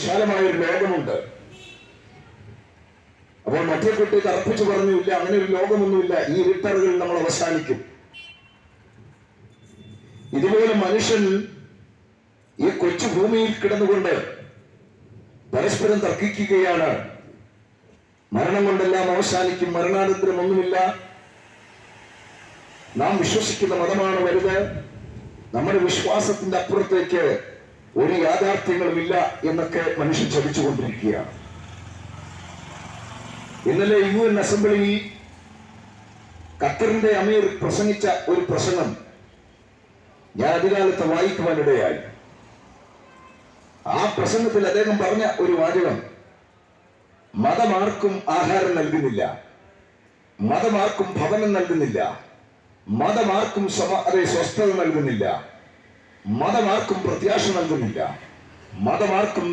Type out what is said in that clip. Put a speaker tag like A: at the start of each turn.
A: വിശാലമായൊരു ലോകമുണ്ട്. അപ്പോൾ മറ്റേ കുട്ടി തർപ്പിച്ചു പറഞ്ഞില്ല, അങ്ങനെ ഒരു ലോകമൊന്നുമില്ല, ഈ ഇരുട്ടറകൾ നമ്മൾ അവസാനിക്കും. ഇതുപോലെ മനുഷ്യൻ ഈ കൊച്ചു ഭൂമിയിൽ കിടന്നുകൊണ്ട് പരസ്പരം തർക്കിക്കുകയാണ്. മരണം കൊണ്ടെല്ലാം അവസാനിക്കും, മരണാനന്തരം ഒന്നുമില്ല, നാം വിശ്വസിക്കുന്ന മതമാണ് വലുത്, നമ്മുടെ വിശ്വാസത്തിന്റെ അപ്പുറത്തേക്ക് ഒരു യാഥാർത്ഥ്യങ്ങളുമില്ല എന്നൊക്കെ മനുഷ്യൻ ചതിച്ചുകൊണ്ടിരിക്കുകയാണ്. ഇന്നലെ UN അസംബ്ലിയിൽ ഖത്തറിന്റെ അമീർ പ്രസംഗിച്ച ഒരു പ്രസംഗം ഞാൻ അധികാലത്ത് വായിക്കുവാനിടയായി. ആ പ്രസംഗത്തിൽ അദ്ദേഹം പറഞ്ഞ ഒരു വാചകം, മതമാർക്കും ആഹാരം നൽകുന്നില്ല, മതമാർക്കും ഭവനം നൽകുന്നില്ല, മതമാർക്കും സ്വസ്ഥത നൽകുന്നില്ല, മതമാർക്കും പ്രത്യാശ നൽകുന്നില്ല, മതമാർക്കും